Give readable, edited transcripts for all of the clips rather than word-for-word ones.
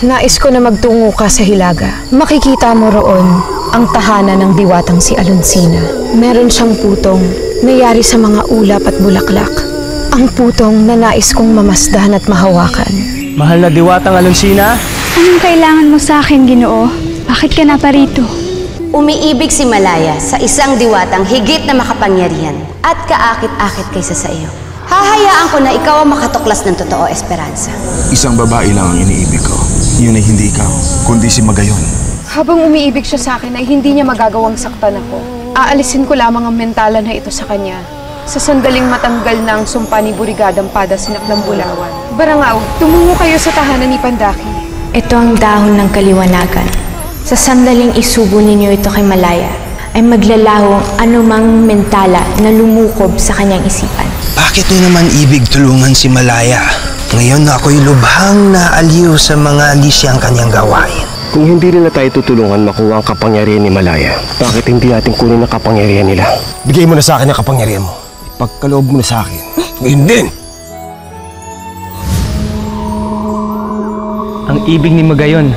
Nais ko na magtungo ka sa Hilaga. Makikita mo roon ang tahanan ng diwatang si Alonsina. Meron siyang putong nayari sa mga ulap at bulaklak. Ang putong na nais kong mamasdahan at mahawakan. Mahal na diwatang Alonsina? Anong kailangan mo sa akin, Ginoo? Bakit ka naparito? Umiibig si Malaya sa isang diwatang higit na makapangyarihan at kaakit-akit kaysa sa iyo. Hahayaan ko na ikaw ang makatuklas ng totoo, Esperanza. Isang babae lang ang iniibig ko. Yun ay hindi ikaw, kundi si Magayon. Habang umiibig siya sa akin ay hindi niya magagawang saktan ako. Aalisin ko lamang ang mentala na ito sa kanya. Sa sandaling matanggal na ang sumpa ni Burigadang Pada Sinaklang Bulawan. Barangaw, tumungo kayo sa tahanan ni Pandaki. Ito ang dahon ng kaliwanagan. Sa sandaling isubo ninyo ito kay Malaya, ay maglalaho ang anumang mentala na lumukob sa kanyang isipan. Bakit niyo naman ibig tulungan si Malaya? Ngayon na ako'y lubhang naaliw sa mga lisyang kanyang gawain. Kung hindi rin na tayo tutulungan makuha ang kapangyarihan ni Malaya, bakit hindi natin kunin ang kapangyarihan nila? Bigay mo na sa akin ang kapangyarihan mo. Pagkaloob mo na sa akin. Ngayon din! Ang ibig ni Magayon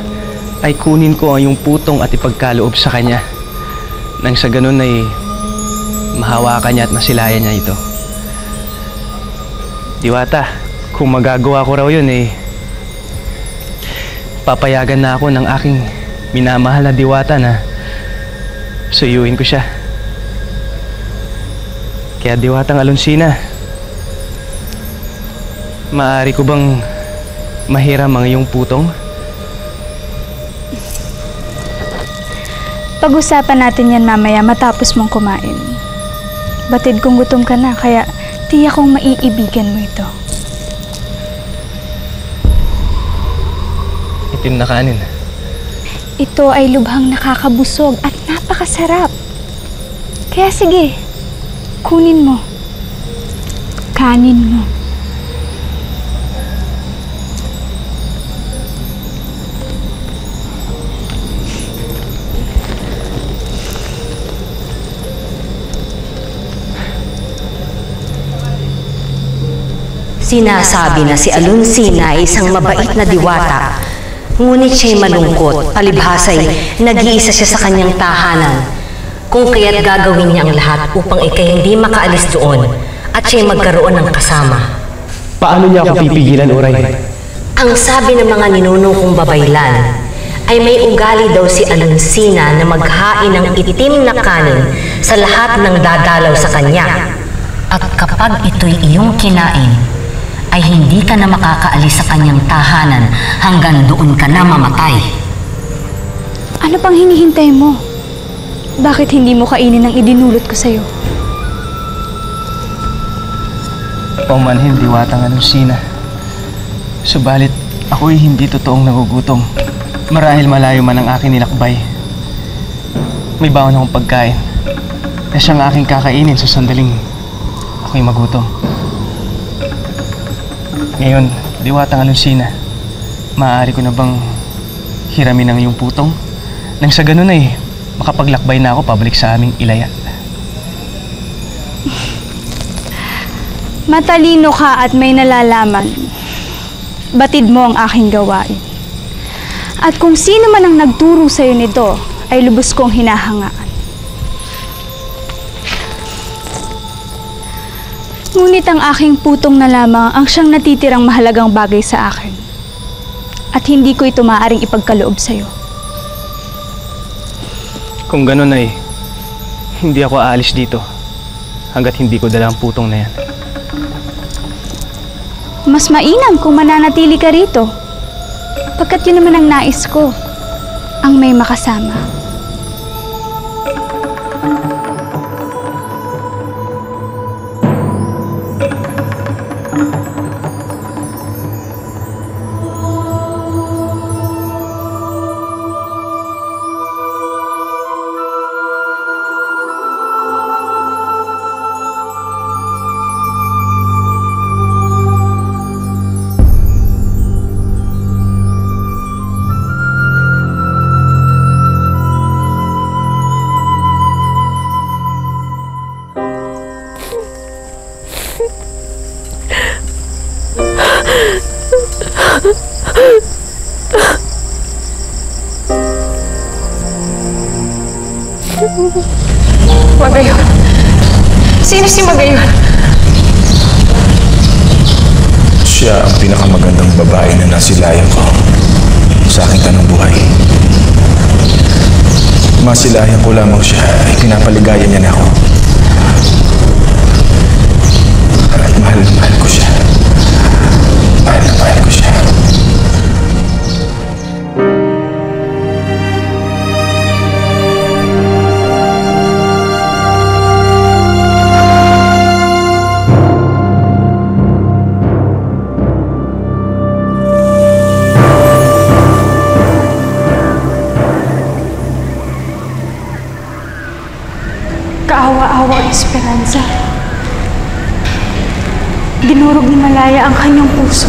ay kunin ko ang iyong putong at ipagkaloob sa kanya. Nang sa ganun ay mahawakan niya at masilayan niya ito. Diwata, kung magagawa ko raw yun papayagan na ako ng aking minamahal na diwata na suyuin ko siya. Kaya diwatang Alonsina, maaari ko bang mahiram ang iyong putong? Pag-usapan natin yan mamaya matapos mong kumain. Batid kung gutom ka na, kaya tiyak kong maiibigan mo ito. Itim na kanin. Ito ay lubhang nakakabusog at napakasarap. Kaya sige, kunin mo. Kanin mo. Sinasabi na si Alonsina ay isang mabait na diwata. Ngunit siya'y malungkot, palibhasa'y nag-iisa siya sa kanyang tahanan. Kung kaya't gagawin niya ang lahat upang ikay hindi makaalis doon at siya'y magkaroon ng kasama. Paano niya ako pipigilan, Uray? Ang sabi ng mga ninunong kong babaylan ay may ugali daw si Alonsina na maghain ng itim na kanin sa lahat ng dadalaw sa kanya. At kapag ito'y iyong kinain, ay hindi ka na makakaalis sa kanyang tahanan hanggang doon ka na mamatay. Ano pang hinihintay mo? Bakit hindi mo kainin ang idinulot ko sa'yo? Paumanhin, diwatang Alonsina. Subalit, ako'y hindi totoong nagugutom. Marahil malayo man ang aking nilakbay. May baon akong pagkain na siyang aking kakainin sa sandaling ako'y magutom. Ngayon, diwatang Alonsina, maaari ko na bang hiramin ang iyong putong? Nang sa ganun ay makapaglakbay na ako pabalik sa aming Ilaya. Matalino ka at may nalalaman. Batid mo ang aking gawain. At kung sino man ang nagturo sa'yo nito, ay lubos kong hinahangaan. Ngunit ang aking putong na lamang ang siyang natitirang mahalagang bagay sa akin. At hindi ko ito maaaring ipagkaloob sa'yo. Kung ganun ay, hindi ako aalis dito hanggat hindi ko dala ang putong na yan. Mas mainam kung mananatili ka rito. Pagkat yun naman ang nais ko, ang may makasama. Magayon. Sino si Magayon? Siya ang pinakamagandang babae na nasilayan ko sa aking tanong buhay. Masilayan ko lamang siya ay pinapaligaya niya na ako. At mahal na mahal ko siya. Mahal na mahal ko siya. Kaawa-awa ang Esperanza. Dinurog ni Malaya ang kanyang puso.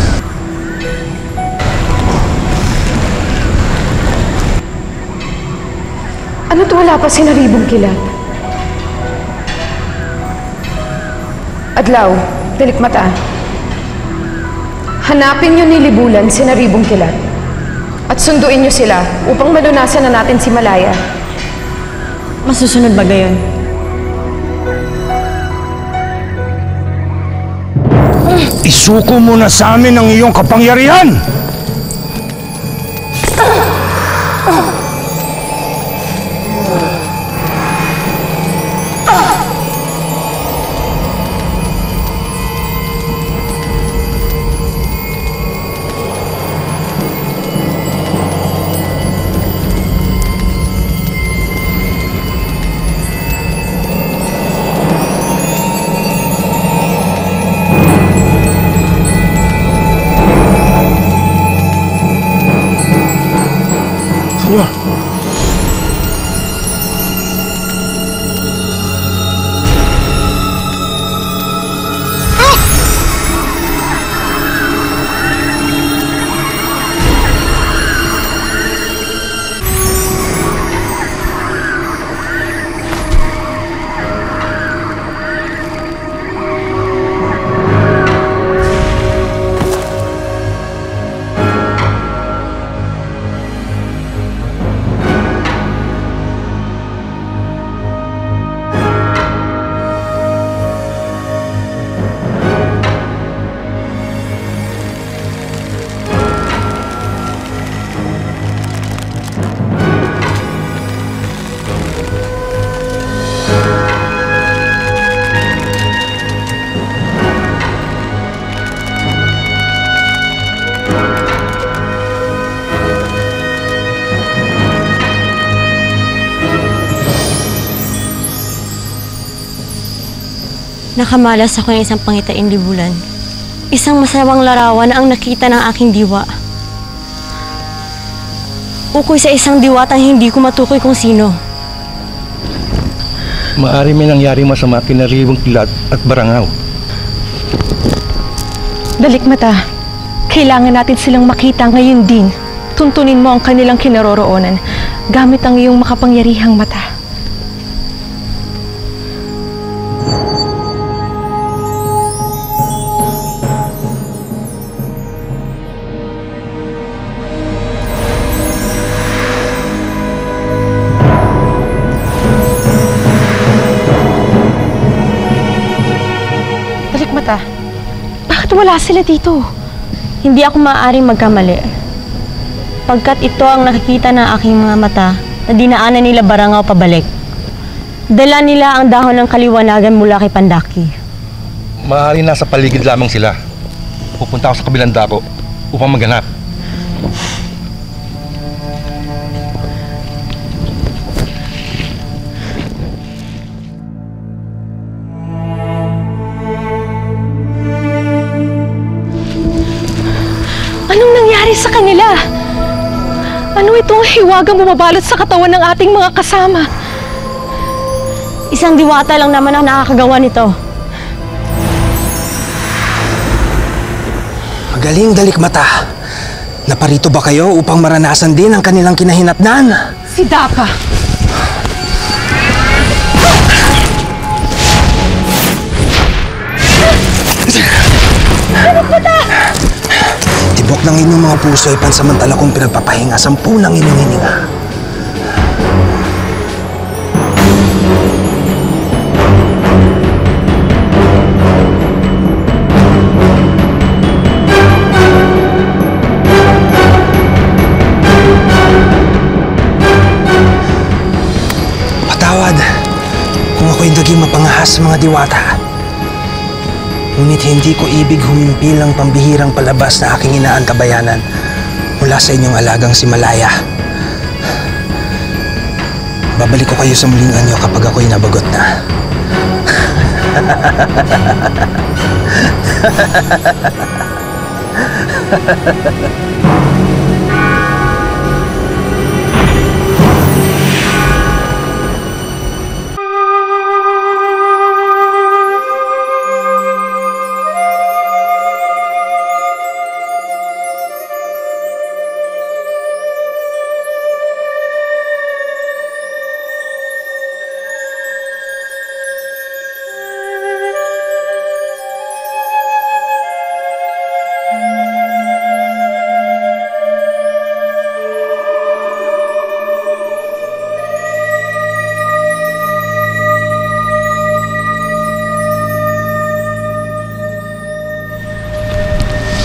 Ano't wala pa sinaribong kilat? Adlaw, Dalikmata. Hanapin niyo ni Libulan sinaribong kilat. At sunduin niyo sila upang malunasan na natin si Malaya. Masusunod ba gayon? Isuko mo na sa amin ang iyong kapangyarihan! Nakamalas ako ng isang pangitain libulan. Isang masawang larawan na ang nakita ng aking diwa. Ukoy sa isang diwatang hindi ko matukoy kung sino. Maari may nangyari masama kina Ribong Kilat at Barangaw. Dalikmata, kailangan natin silang makita ngayon din. Tuntunin mo ang kanilang kinaroroonan gamit ang iyong makapangyarihang mata. Dalikmata, bakit wala sila dito? Hindi ako maaaring magkamali. Pagkat ito ang nakikita ng aking mga mata na dinaanan nila Barangaw pabalik. Dala nila ang dahon ng kaliwanagan mula kay Pandaki. Maari nasa paligid lamang sila. Pupunta ako sa kabilang dako upang maghanap. Anong nangyari sa kanila? Ano itong hiwagang bumabalot sa katawan ng ating mga kasama? Isang diwata lang naman ang nakakagawa nito. Magaling, Dalikmata. Naparito ba kayo upang maranasan din ang kanilang kinahinatnan? Si Dapa. Tibok ng inyong mga puso ay pansamantala kong pinagpapahinga 10 ng inyong hininga. naging mapangahas sa mga diwata. Ngunit hindi ko ibig humimpil ang pambihirang palabas na aking inaantabayanan mula sa inyong alagang si Malaya. Babalik ko kayo sa muling anyo kapag ako'y nabagot na.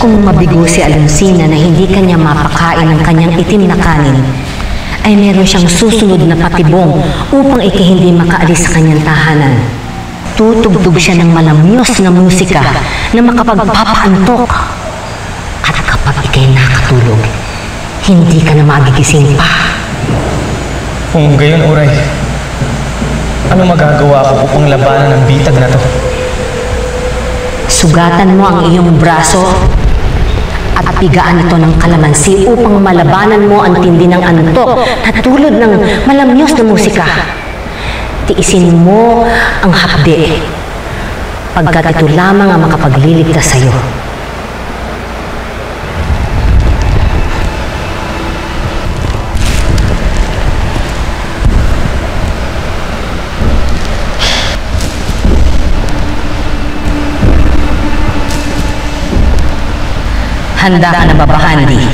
Kung mabigo si Alonsina na hindi kanya mapakain ng kanyang itim na kanin, ay meron siyang susunod na patibong upang hindi makaalis sa kanyang tahanan. Tutugtog siya ng malamyos na musika na makapagpapaantok. At kapag ikay nakatulog, hindi ka na magigising pa. Kung gayon, Uray, ano magagawa ko upang labanan ang bitag na to? Sugatan mo ang iyong braso at pigaan ito ng kalamansi upang malabanan mo ang tindi ng antok na tulad ng malamyos na musika. Tiisin mo ang hapde, pagkat ito lamang ang makapagliligtas sa iyo. Handa ka na ba, Bahandi?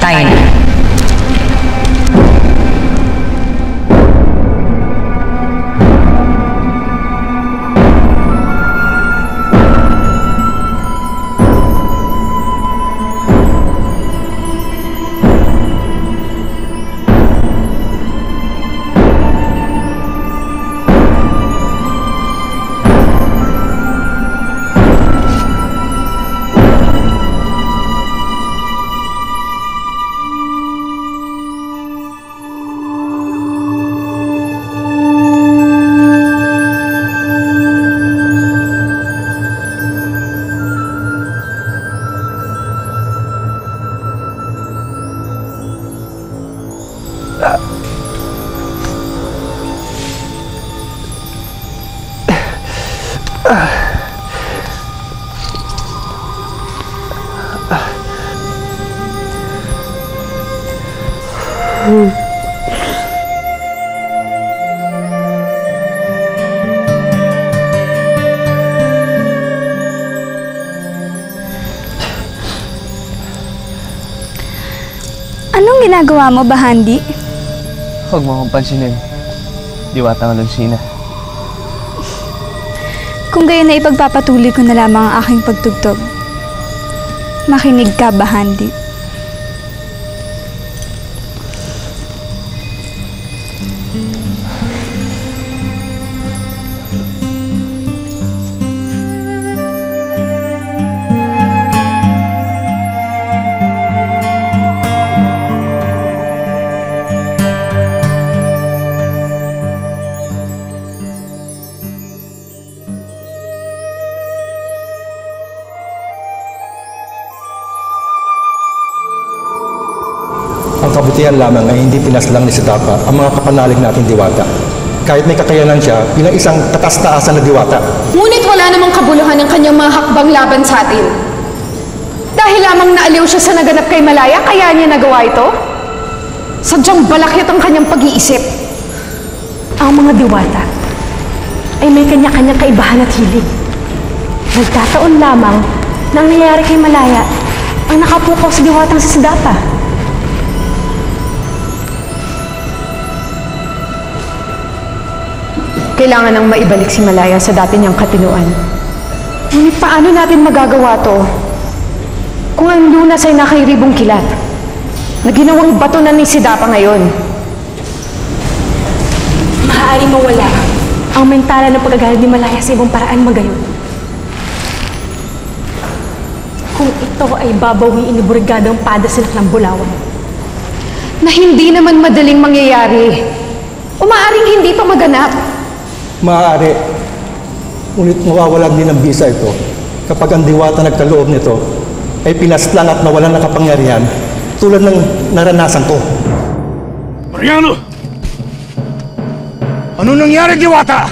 Tayo na. Anong ginagawa mo, Bahandi? Huwag mo akong pansinin. Diwatang Alonsina. Kung gayon na ipagpapatuloy ko na lamang ang aking pagtugtog. Makinig ka, Bahandi. Ang kabutihan lamang ay hindi pinaslang ni Siddhartha ang mga kapanalig nating diwata. Kahit may kakayanan siya bilang isang tatas-taasan na diwata. Ngunit wala namang kabuluhan ng kanyang mga hakbang laban sa atin. Dahil lamang naaliw siya sa naganap kay Malaya, kaya niya nagawa ito? Sadyang balakit ang kanyang pag-iisip. Ang mga diwata ay may kanya-kanyang kaibahan at hilig. Nagkataon lamang na ang nangyayari kay Malaya ang nakapukaw sa diwatang si Siddhartha. Kailangan nang maibalik si Malaya sa dati niyang katinuan. Ngunit paano natin magagawa to kung ang lunas ay nakairibong kilat na ginawang bato na ni Siddhartha ngayon? Maaaring mawala ang mentala ng pagagalit ni Malaya sa ibang paraan magayon. Kung ito ay babawiin ni Brigadong Padasilak ng Bulawan. Na hindi naman madaling mangyayari. O maaaring hindi pa maganap. Maaari. Ngunit mawawalan din ng bisa ito kapag ang diwata nagkaloob nito ay pinaslang at nawalan ng kapangyarihan tulad ng naranasan ko. Mariano! Ano nangyari, Diwata?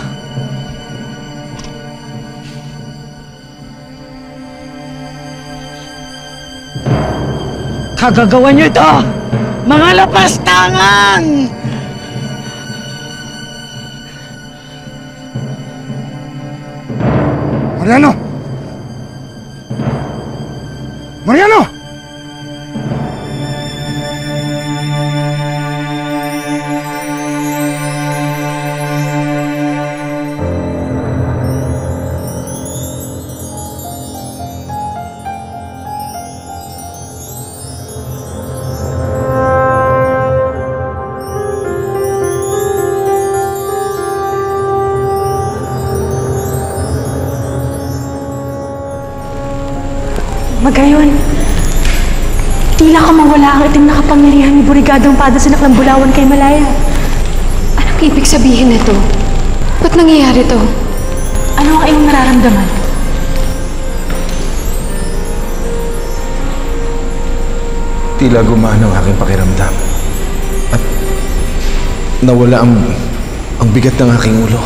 Kagagawa niyo ito! Mga lapastangan! Mariano! Mariano! Magayon, tila ka mawala ang itim na kapangyarihan ni Brigadong Padasilak ng Bulawan kay Malaya. Anong ibig sabihin nito? Ba't nangyayari to? Ano ang iyong nararamdaman? Tila gumana ang aking pakiramdam. At nawala ang bigat ng aking ulo.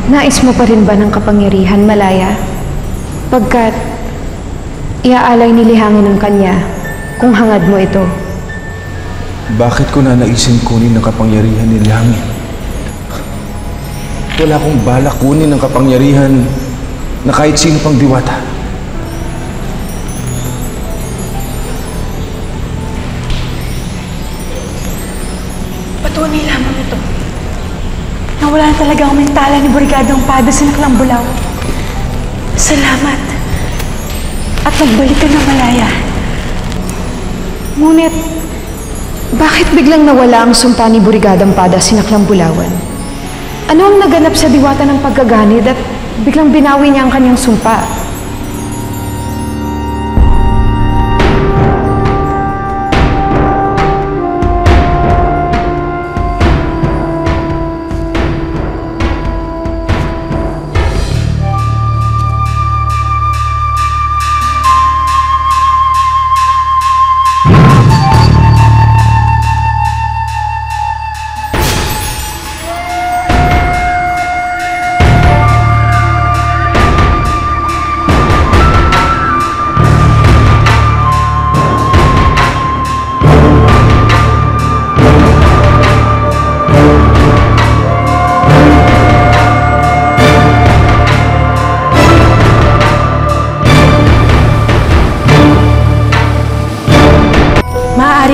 Nais mo pa rin ba ng kapangyarihan, Malaya? Pagkat iaalay ni Lihangin ng kanya kung hangad mo ito. Bakit ko na naisin kunin ang kapangyarihan ni Lihangin? Wala akong balak kunin ang kapangyarihan na kahit sino pang diwata. Patunay lamang ito. Nawala na talaga ang mentala ni Brigadong Padasilak ng Bulawan. Salamat. At nagbalik ka ng Malaya. Ngunit, bakit biglang nawala ang sumpa ni Brigadong Padasilak ng Bulawan? Ano ang naganap sa diwata ng paggaganid at biglang binawi niya ang kanyang sumpa?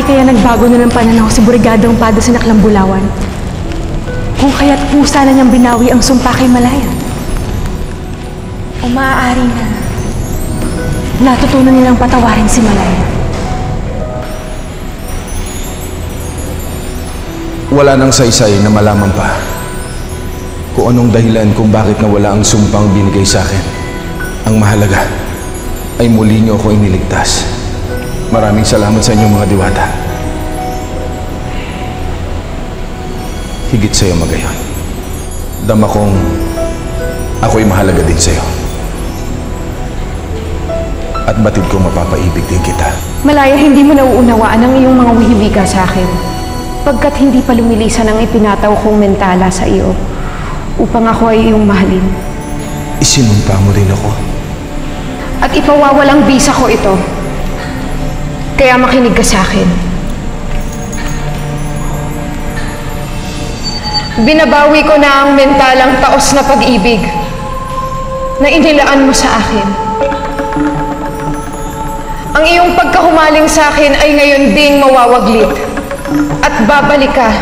Kaya nagbago na ng pananaw si Brigadong Padasilak ng Bulawan. Kung kaya't pusa na niyang binawi ang sumpa kay Malaya. O maaari na natutunan nilang patawarin si Malaya. Wala nang saysay na malaman pa kung anong dahilan kung bakit nawala ang sumpang binigay sa akin. Ang mahalaga ay muli niyo ako iniligtas. Maraming salamat sa inyong mga diwata. Higit sa'yo, Magayon. Dama kong ako'y mahalaga din sa'yo. At batid kong mapapaibig din kita. Malaya, hindi mo nauunawaan ang iyong mga wihibika sa akin. Pagkat hindi pa lumilisan ang ipinataw kong mentala sa iyo upang ako ay iyong mahalin. Isinumpa mo rin ako. At ipawawalang bisa ko ito. Kaya makinig ka sa akin. Binabawi ko na ang mentalang taos na pag-ibig na inilaan mo sa akin. Ang iyong pagkahumaling sa akin ay ngayon ding mawawaglit at babalik ka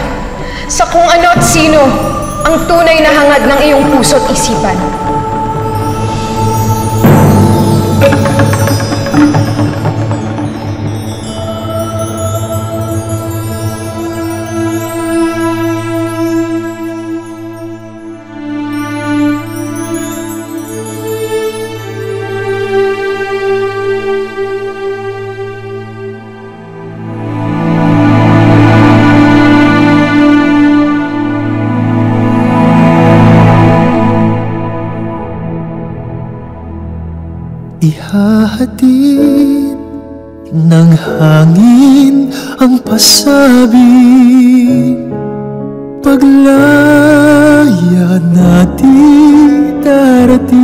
sa kung ano at sino ang tunay na hangad ng iyong puso't isipan. Ihahatid ng hangin ang pasabi, paglaya natin darating.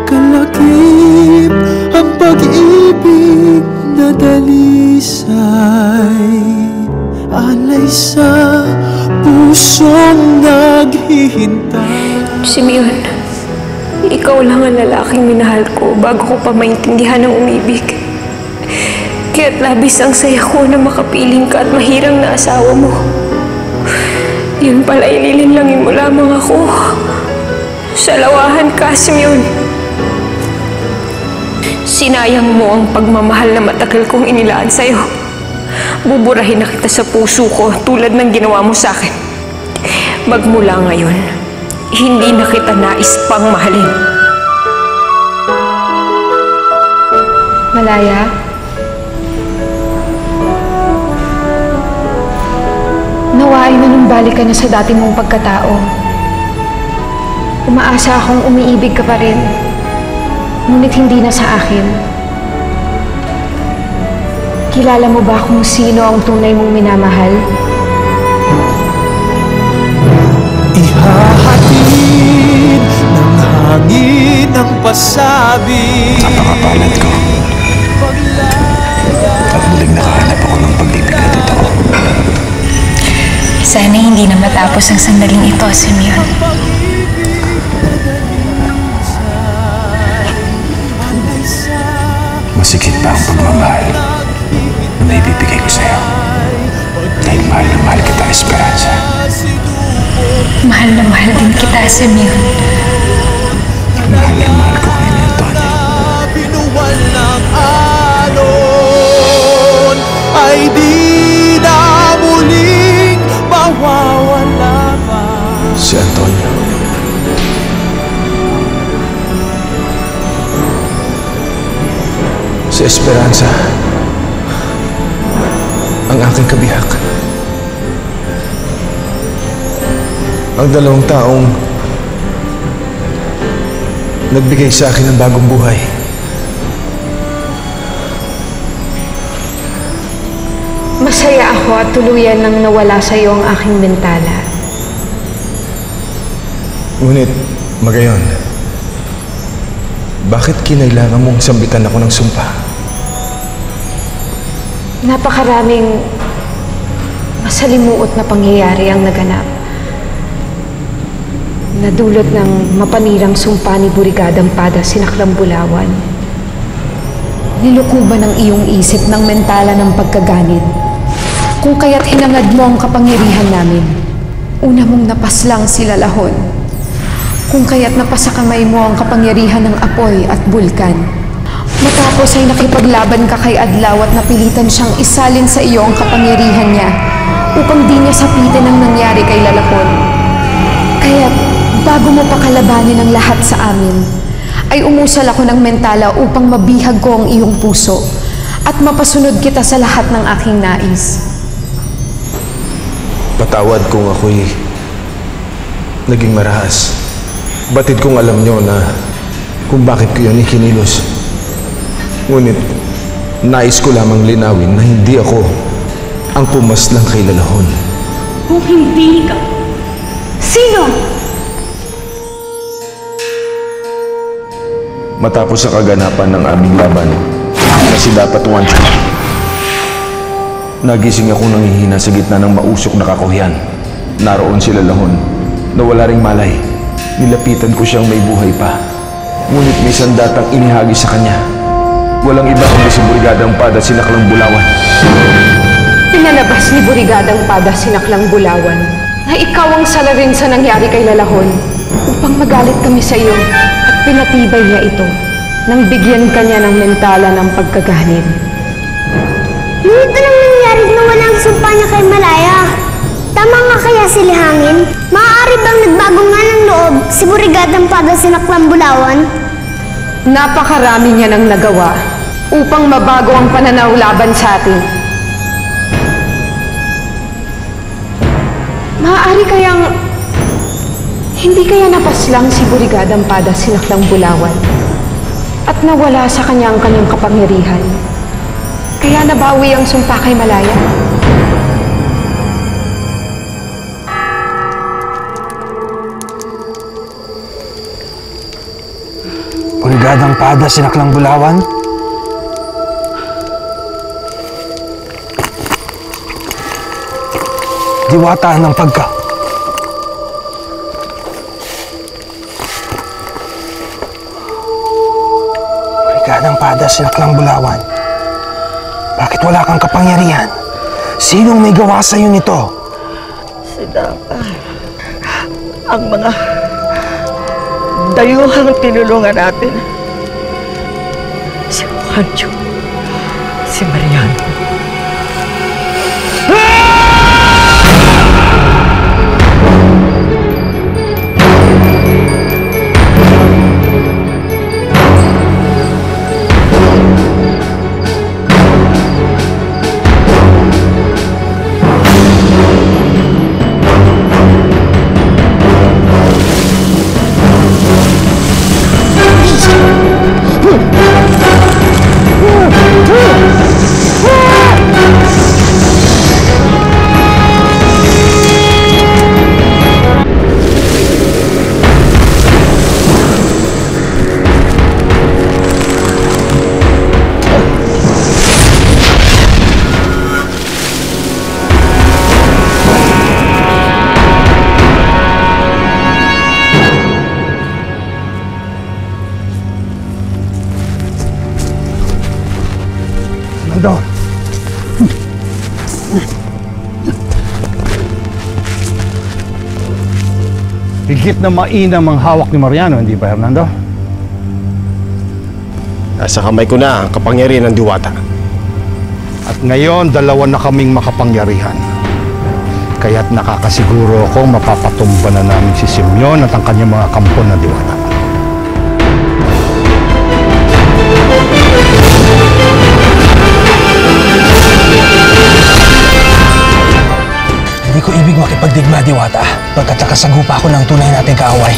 Kalakip ang pag-ibig na dalisay, alay sa pusong naghihintay. Simeon, ikaw lang ang lalaking minahal ko bago ko pa maintindihan ng umibig. Kaya't labis ang saya ko na makapiling ka at mahirang na asawa mo. Yun pala, ililinlangin mo lamang ako. Salawahan ka, Simeon. Sinayang mo ang pagmamahal na matagal kong inilaan sa'yo. Buburahin na kita sa puso ko tulad ng ginawa mo sa akin. Magmula ngayon, hindi na kita nais pang mahalin. Malaya? Nawain na numbalik ka na sa dati mong pagkatao. Umaasa akong umiibig ka pa rin. Ngunit hindi na sa akin. Kilala mo ba kung sino ang tunay mong minamahal? Ihahatid ng hangin ang pasabi. Napakapalad ko. At muling nakahanap ako ng pag-ibig na totoo. Sana hindi na matapos ang sandaling ito, Simeon. Masikip pa ang pagmamahal na naibibigay ko sa'yo. Dahil mahal na mahal kita, Esperanza. Mahal na mahal din kita, Simeon. Mahal na mahal ko kayo, Antonio. Binuwal ng alon ay di na muling mawawala pa. Si Antonio. Si Esperanza. Ang aking kabihak. Ang dalawang taong nagbigay sa akin ng bagong buhay. Masaya ako at tuluyan nang nawala sa iyo ang aking bintala. Ngunit, magayon, bakit kinailangan mong sambitan ako ng sumpa? Napakaraming masalimuot na pangyayari ang naganap. Nadulot ng mapanirang sumpa ni Burigadang Pada Sinaklang Bulawan. Nilukuban ang iyong isip ng mentala ng pagkaganid. Kung kaya't hinangad mo ang kapangyarihan namin, una mong napaslang si Lalahon. Kung kaya't napasakamay mo ang kapangyarihan ng apoy at bulkan. Matapos ay nakipaglaban ka kay Adlaw at napilitan siyang isalin sa iyo ang kapangyarihan niya upang di niya sapitin ang nangyari kay Lalahon. Kaya't bago mo pa kalabanin ang lahat sa amin, ay umusal ako ng mentala upang mabihag ko ang iyong puso at mapasunod kita sa lahat ng aking nais. Patawad kung ako'y naging marahas. Batid kong alam nyo na kung bakit ko yun ikinilos. Ngunit, nais ko lamang linawin na hindi ako ang pumaslang kay Lalahon. Kung hindi ikaw, sino? Matapos ang kaganapan ng aming laban na si Dapat Wancho, nagising akong nanghihina sa gitna ng mausok na kakuhian. Naroon si Lalahon na wala ring malay. Nilapitan ko siyang may buhay pa. Ngunit may sandatang inihagi sa kanya. Walang iba kundi si Burigadang Pada Sinaklang Bulawan. Pinalabas ni Burigadang Pada Sinaklang Bulawan na ikaw ang salarin sa nangyari kay Lalahon upang magalit kami sa iyo at pinatibay niya ito nang bigyan kanya ng mentala ng pagkaganid. Ngunit anong nangyari na walang sumpa niya kay Malaya? Tama nga kaya si Lihangin? Maaari bang nagbago nga ng loob si Burigadang Pada Sinaklang Bulawan? Napakarami niya nang nagawa upang mabago ang pananaw laban sa atin. Maaari kayang Hindi kaya napaslang si Burigadang Pada Sinaklang Bulawan at nawala sa kanya ang kanyang kapangyarihan. Kaya nabawi ang sumpa kay Malaya. Burigadang Pada Sinaklang Bulawan? Diwata ng pagka. Burigadang Pada Sinaklang Bulawan. Bakit wala kang kapangyarihan? Sinong may gawa sa'yo nito? Ang mga dayuhang tinulungan natin. Si Juancho, si Mariano. Fernando! Higit na mainam ang hawak ni Mariano, hindi ba, Hernando? Nasa kamay ko na ang kapangyarihan ng Diwata. At ngayon, dalawa na kaming makapangyarihan. Kaya't nakakasiguro akong mapapatumba na namin si Simeon at ang kanyang mga kampo na Diwata. Hindi ko ibig makipagdigma, Diwata, pagkat nakasagupa ako ng tunay nating kaaway.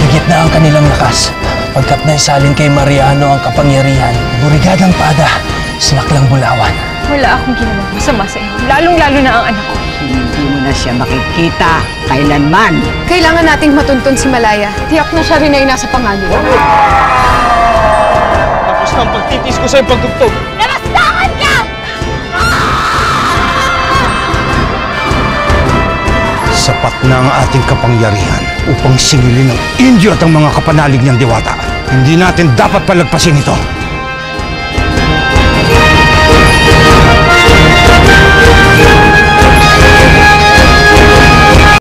Higit na ang kanilang lakas, pagkat naisalin kay Mariano ang kapangyarihan. Burigadang Pada, Sinaklang Bulawan. Wala akong ginawang masama sa inyo, lalong-lalo na ang anak ko. Hindi mo na siya makikita kailanman. Kailangan nating matuntun si Malaya. Tiyak na siya rin ay nasa panganib. Tapos na ang pagtitis ko sa'yo pagtugtog. Namastangan ka! Sapat na ang ating kapangyarihan upang singilin ng Indio at ang mga kapanalig niyang Diwata. Hindi natin dapat palagpasin ito.